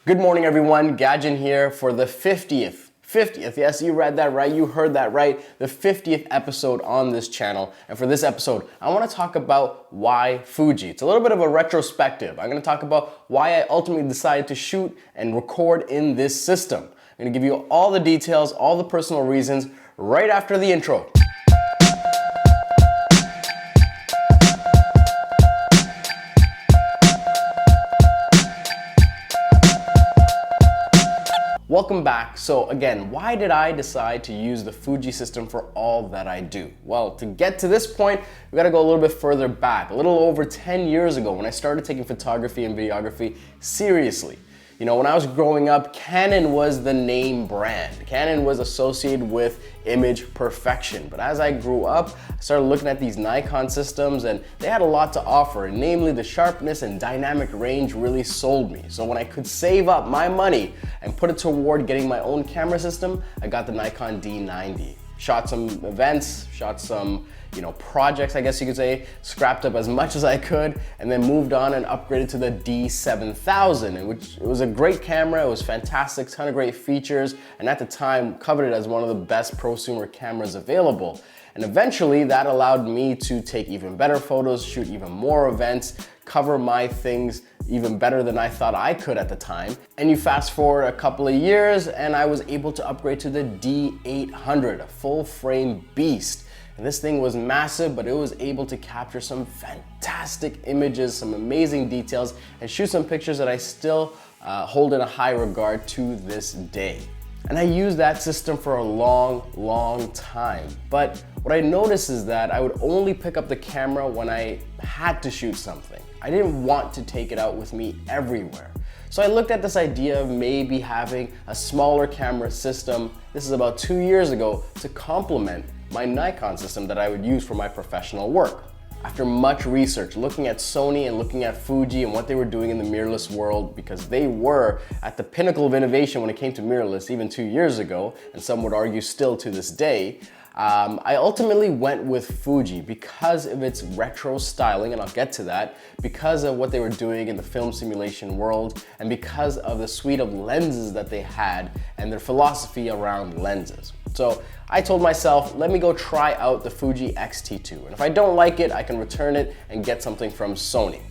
Good morning, everyone. Gadget here for the 50th, yes, you read that right, you heard that right, the 50th episode on this channel. And for this episode, I want to talk about why Fuji. It's a little bit of a retrospective. I'm going to talk about why I ultimately decided to shoot and record in this system. I'm going to give you all the details, all the personal reasons, right after the intro. Welcome back. So again, why did I decide to use the Fuji system for all that I do? Well, to get to this point, we gotta go a little bit further back, a little over 10 years ago when I started taking photography and videography seriously. You know, when I was growing up, Canon was the name brand. Canon was associated with image perfection. But as I grew up, I started looking at these Nikon systems and they had a lot to offer, and namely the sharpness and dynamic range really sold me. So when I could save up my money and put it toward getting my own camera system, I got the Nikon D90. Shot some events, shot some projects, I guess you could say, scrapped up as much as I could, and then moved on and upgraded to the D7000, which it was a great camera. It was fantastic, ton of great features, and at the time coveted as one of the best prosumer cameras available. And eventually that allowed me to take even better photos, shoot even more events, cover my things even better than I thought I could at the time. And you fast forward a couple of years and I was able to upgrade to the D800, a full frame beast. And this thing was massive, but it was able to capture some fantastic images, some amazing details, and shoot some pictures that I still hold in a high regard to this day. And I used that system for a long time. But what I noticed is that I would only pick up the camera when I had to shoot something. I didn't want to take it out with me everywhere. So I looked at this idea of maybe having a smaller camera system, this is about 2 years ago, to complement my Nikon system that I would use for my professional work. After much research, looking at Sony and looking at Fuji and what they were doing in the mirrorless world, because they were at the pinnacle of innovation when it came to mirrorless even 2 years ago, and some would argue still to this day, I ultimately went with Fuji because of its retro styling, and I'll get to that, because of what they were doing in the film simulation world, and because of the suite of lenses that they had and their philosophy around lenses. So I told myself, let me go try out the Fuji X-T2, and if I don't like it, I can return it and get something from Sony.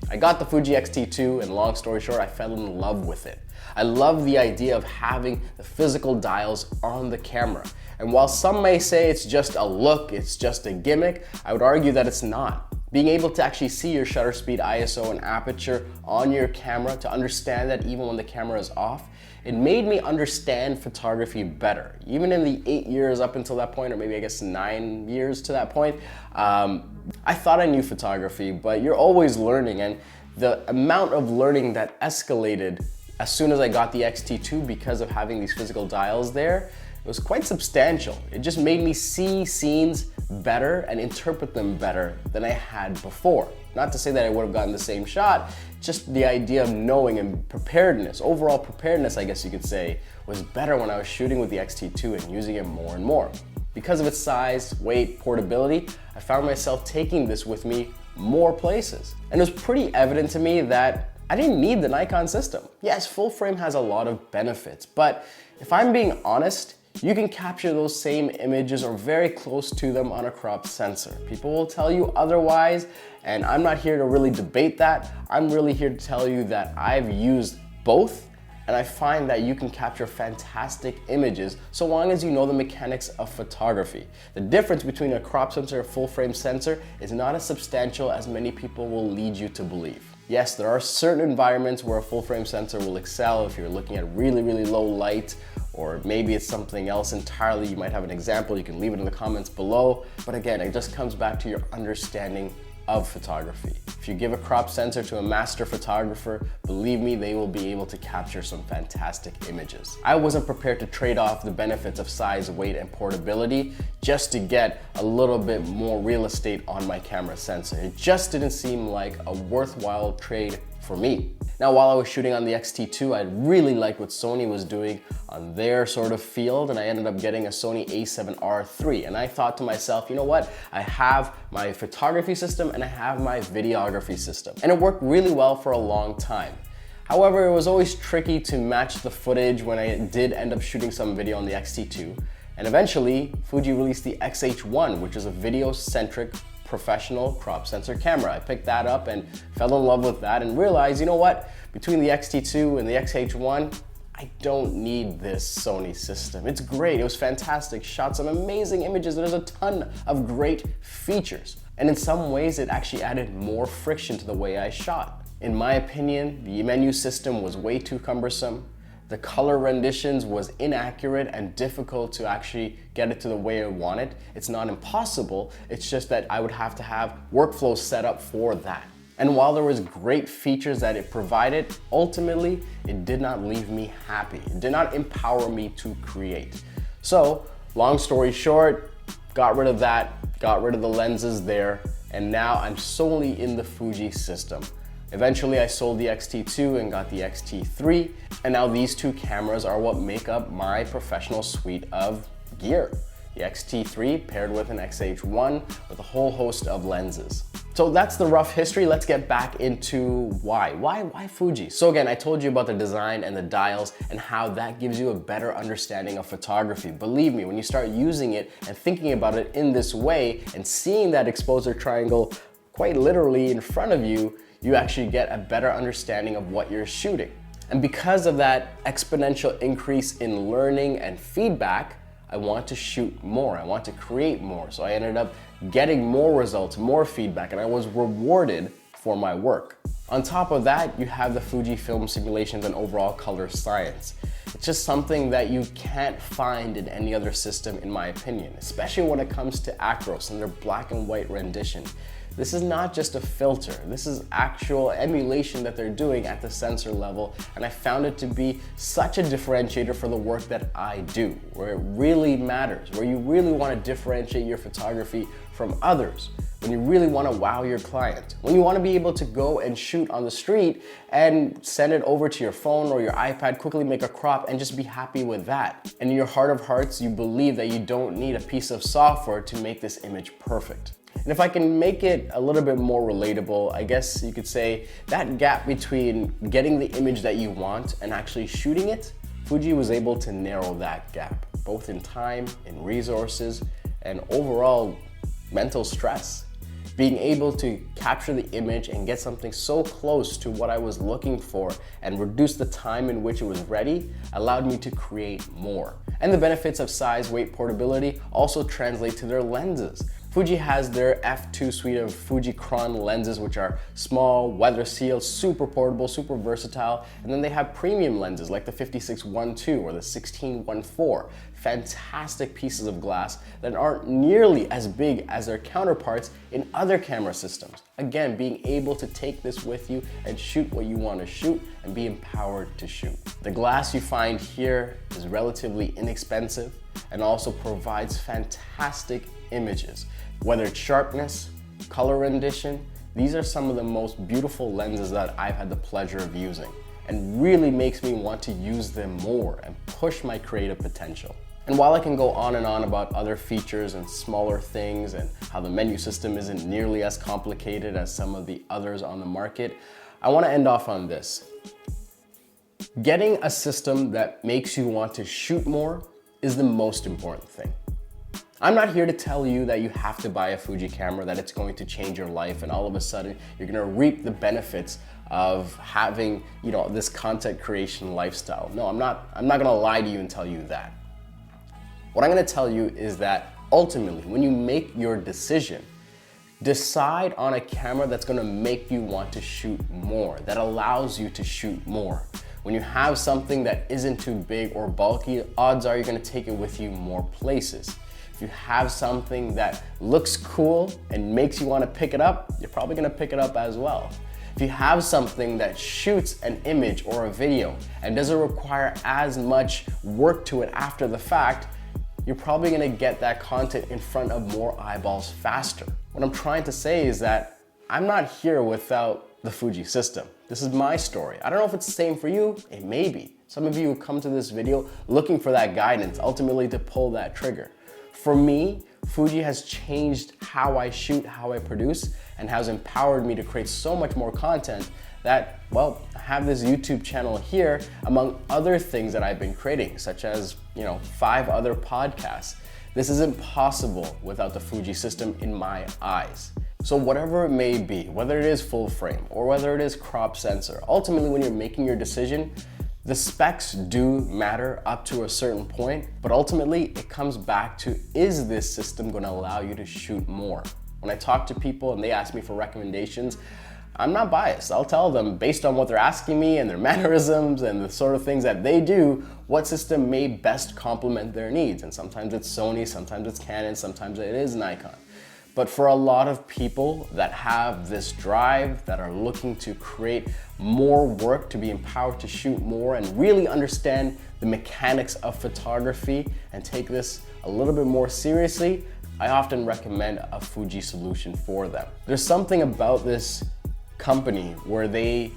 I got the Fuji X-T2, and long story short, I fell in love with it. I love the idea of having the physical dials on the camera. And while some may say it's just a look, it's just a gimmick, I would argue that it's not. Being able to actually see your shutter speed, ISO, and aperture on your camera, to understand that even when the camera is off, it made me understand photography better. Even in the 8 years up until that point, or maybe I guess 9 years to that point, I thought I knew photography, but you're always learning, and the amount of learning that escalated as soon as I got the X-T2 because of having these physical dials there, it was quite substantial. It just made me see scenes better and interpret them better than I had before. Not to say that I would have gotten the same shot, just the idea of knowing and preparedness, overall preparedness, I guess you could say, was better when I was shooting with the X-T2 and using it more and more. Because of its size, weight, portability, I found myself taking this with me more places. And it was pretty evident to me that I didn't need the Nikon system. Yes, full frame has a lot of benefits, but if I'm being honest, you can capture those same images or very close to them on a crop sensor. People will tell you otherwise, and I'm not here to really debate that. I'm really here to tell you that I've used both, and I find that you can capture fantastic images so long as you know the mechanics of photography. The difference between a crop sensor and a full frame sensor is not as substantial as many people will lead you to believe. Yes, there are certain environments where a full frame sensor will excel if you're looking at really low light, or maybe it's something else entirely. You might have an example, you can leave it in the comments below. But again, it just comes back to your understanding of photography. If you give a crop sensor to a master photographer, believe me, they will be able to capture some fantastic images. I wasn't prepared to trade off the benefits of size, weight, and portability just to get a little bit more real estate on my camera sensor. It just didn't seem like a worthwhile trade for me. Now, while I was shooting on the X-T2, I really liked what Sony was doing on their sort of field, and I ended up getting a Sony a7R III. And I thought to myself, you know what? I have my photography system and I have my videography system. And it worked really well for a long time. However, it was always tricky to match the footage when I did end up shooting some video on the X-T2. And eventually, Fuji released the X-H1, which is a video-centric professional crop sensor camera. I picked that up and fell in love with that and realized, you know what? Between the X-T2 and the X-H1, I don't need this Sony system. It's great, it was fantastic, shot some amazing images, there's a ton of great features. And in some ways, it actually added more friction to the way I shot. In my opinion, the menu system was way too cumbersome. The color renditions was inaccurate and difficult to actually get it to the way I want it. It's not impossible, it's just that I would have to have workflows set up for that. And while there was great features that it provided, ultimately, it did not leave me happy. It did not empower me to create. So, long story short, got rid of that, got rid of the lenses there, and now I'm solely in the Fuji system. Eventually, I sold the X-T2 and got the X-T3, and now these two cameras are what make up my professional suite of gear. The X-T3 paired with an X-H1 with a whole host of lenses. So that's the rough history. Let's get back into why. Why Fuji? So again, I told you about the design and the dials and how that gives you a better understanding of photography. Believe me, when you start using it and thinking about it in this way and seeing that exposure triangle quite literally in front of you, you actually get a better understanding of what you're shooting. And because of that exponential increase in learning and feedback, I want to shoot more, I want to create more. So I ended up getting more results, more feedback, and I was rewarded for my work. On top of that, you have the Fujifilm simulations and overall color science. It's just something that you can't find in any other system, in my opinion, especially when it comes to acros and their black and white rendition. This is not just a filter, this is actual emulation that they're doing at the sensor level, and I found it to be such a differentiator for the work that I do, where it really matters, where you really want to differentiate your photography from others, when you really want to wow your client, when you want to be able to go and shoot on the street and send it over to your phone or your iPad, quickly make a crop and just be happy with that. And in your heart of hearts, you believe that you don't need a piece of software to make this image perfect. And if I can make it a little bit more relatable, I guess you could say that gap between getting the image that you want and actually shooting it, Fuji was able to narrow that gap, both in time, in resources, and overall mental stress. Being able to capture the image and get something so close to what I was looking for and reduce the time in which it was ready allowed me to create more. And the benefits of size, weight, portability also translate to their lenses. Fuji has their F2 suite of Fuji lenses, which are small, weather sealed, super portable, super versatile. And then they have premium lenses like the 56-1.2 or the 16-1.4. Fantastic pieces of glass that aren't nearly as big as their counterparts in other camera systems. Again, being able to take this with you and shoot what you want to shoot and be empowered to shoot. The glass you find here is relatively inexpensive and also provides fantastic images. Whether it's sharpness, color rendition, these are some of the most beautiful lenses that I've had the pleasure of using, and really makes me want to use them more and push my creative potential. And while I can go on and on about other features and smaller things and how the menu system isn't nearly as complicated as some of the others on the market, I want to end off on this. Getting a system that makes you want to shoot more is the most important thing. I'm not here to tell you that you have to buy a Fuji camera, that it's going to change your life and all of a sudden you're gonna reap the benefits of having, this content creation lifestyle. No, I'm not gonna lie to you and tell you that. What I'm gonna tell you is that ultimately, when you make your decision, decide on a camera that's gonna make you want to shoot more, that allows you to shoot more. When you have something that isn't too big or bulky, odds are you're gonna take it with you more places. If you have something that looks cool and makes you want to pick it up, you're probably going to pick it up as well. If you have something that shoots an image or a video and doesn't require as much work to it after the fact, you're probably going to get that content in front of more eyeballs faster. What I'm trying to say is that I'm not here without the Fuji system. This is my story. I don't know if it's the same for you. It may be. Some of you who come to this video looking for that guidance, ultimately to pull that trigger. For me, Fuji has changed how I shoot, how I produce, and has empowered me to create so much more content that, well, I have this YouTube channel here among other things that I've been creating, such as, 5 other podcasts. This isn't possible without the Fuji system in my eyes. So whatever it may be, whether it is full frame or whether it is crop sensor, ultimately when you're making your decision, the specs do matter up to a certain point, but ultimately it comes back to, is this system going to allow you to shoot more? When I talk to people and they ask me for recommendations, I'm not biased. I'll tell them based on what they're asking me and their mannerisms and the sort of things that they do, what system may best complement their needs. And sometimes it's Sony, sometimes it's Canon, sometimes it is Nikon. But for a lot of people that have this drive, that are looking to create more work, to be empowered to shoot more and really understand the mechanics of photography and take this a little bit more seriously, I often recommend a Fuji solution for them. There's something about this company where they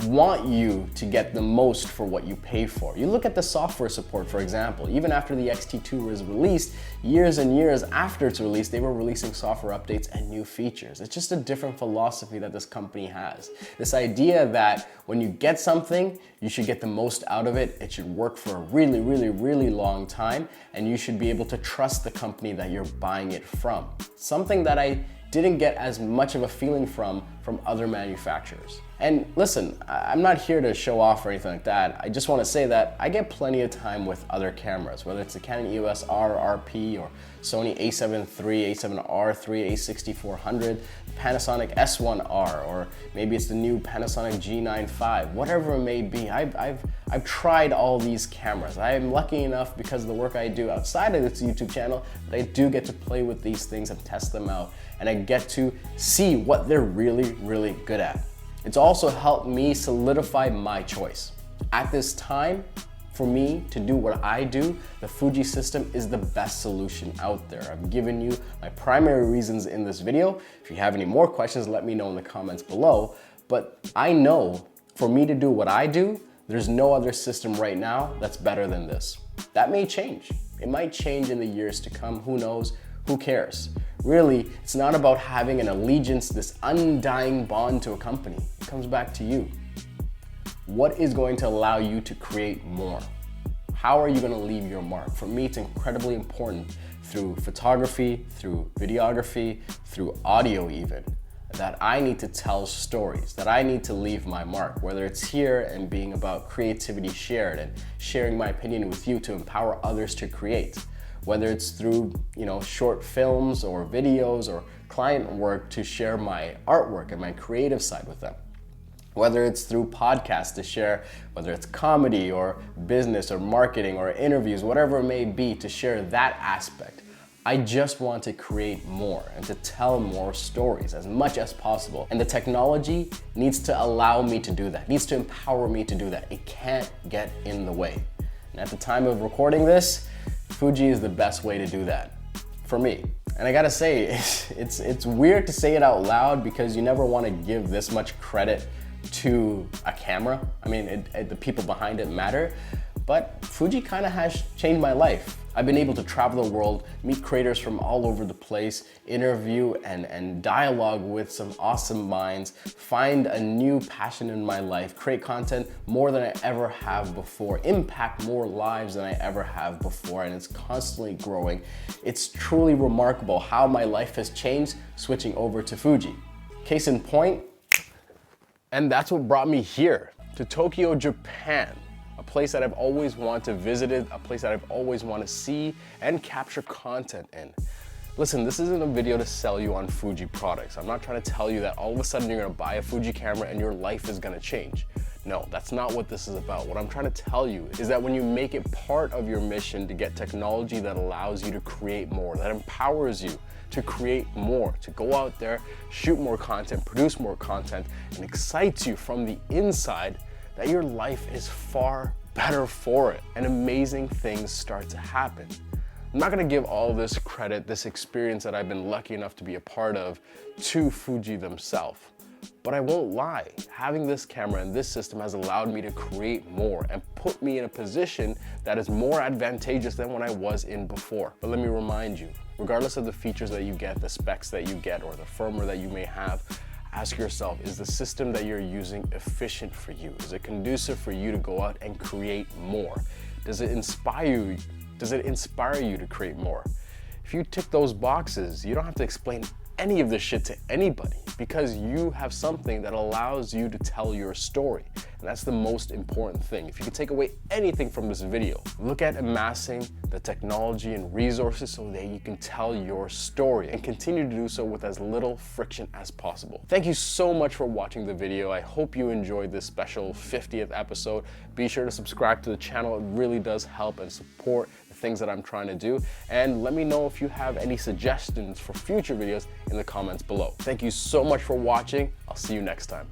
want you to get the most for what you pay for. You look at the software support, for example. Even after the X-T2 was released, years and years after its release, they were releasing software updates and new features. It's just a different philosophy that this company has. This idea that when you get something, you should get the most out of it. It should work for a really, really, really long time, and you should be able to trust the company that you're buying it from. Something that I didn't get as much of a feeling from other manufacturers. And listen, I'm not here to show off or anything like that. I just want to say that I get plenty of time with other cameras, whether it's the Canon EOS R RP or Sony a7 III, a7R III, a6400, Panasonic S1R, or maybe it's the new Panasonic G9 V, whatever it may be. I've tried all these cameras. I am lucky enough, because of the work I do outside of this YouTube channel, that I do get to play with these things and test them out, and I get to see what they're really, really good at. It's also helped me solidify my choice. At this time, for me to do what I do, the Fuji system is the best solution out there. I've given you my primary reasons in this video. If you have any more questions, let me know in the comments below. But I know for me to do what I do, there's no other system right now that's better than this. That may change. It might change in the years to come. Who knows? Who cares? Really, it's not about having an allegiance, this undying bond to a company. It comes back to you. What is going to allow you to create more? How are you going to leave your mark? For me, it's incredibly important through photography, through videography, through audio even, that I need to tell stories, that I need to leave my mark, whether it's here and being about creativity shared and sharing my opinion with you to empower others to create. Whether it's through, short films or videos or client work to share my artwork and my creative side with them. Whether it's through podcasts to share, whether it's comedy or business or marketing or interviews, whatever it may be, to share that aspect. I just want to create more and to tell more stories as much as possible. And the technology needs to allow me to do that, needs to empower me to do that. It can't get in the way. And at the time of recording this, Fuji is the best way to do that, for me. And I gotta say, it's weird to say it out loud because you never want to give this much credit to a camera. I mean, the people behind it matter, but Fuji kind of has changed my life. I've been able to travel the world, meet creators from all over the place, interview and dialogue with some awesome minds, find a new passion in my life, create content more than I ever have before, impact more lives than I ever have before, and it's constantly growing. It's truly remarkable how my life has changed switching over to Fuji. Case in point, and that's what brought me here, to Tokyo, Japan. A place that I've always wanted to visit, a place that I've always wanted to see and capture content in. Listen, this isn't a video to sell you on Fuji products. I'm not trying to tell you that all of a sudden you're gonna buy a Fuji camera and your life is gonna change. No, that's not what this is about. What I'm trying to tell you is that when you make it part of your mission to get technology that allows you to create more, that empowers you to create more, to go out there, shoot more content, produce more content, and excites you from the inside, that your life is far better for it and amazing things start to happen. I'm not gonna give all this credit, this experience that I've been lucky enough to be a part of, to Fuji themselves. But I won't lie, having this camera and this system has allowed me to create more and put me in a position that is more advantageous than when I was in before. But let me remind you, regardless of the features that you get, the specs that you get, or the firmware that you may have, Ask yourself, is the system that you're using efficient for you? Is it conducive for you to go out and create more? Does it inspire you? Does it inspire you to create more? If you tick those boxes, you don't have to explain any of this shit to anybody because you have something that allows you to tell your story. And that's the most important thing. If you could take away anything from this video, look at amassing the technology and resources so that you can tell your story and continue to do so with as little friction as possible. Thank you so much for watching the video. I hope you enjoyed this special 50th episode. Be sure to subscribe to the channel. It really does help and support the things that I'm trying to do. And let me know if you have any suggestions for future videos in the comments below. Thank you so much for watching. I'll see you next time.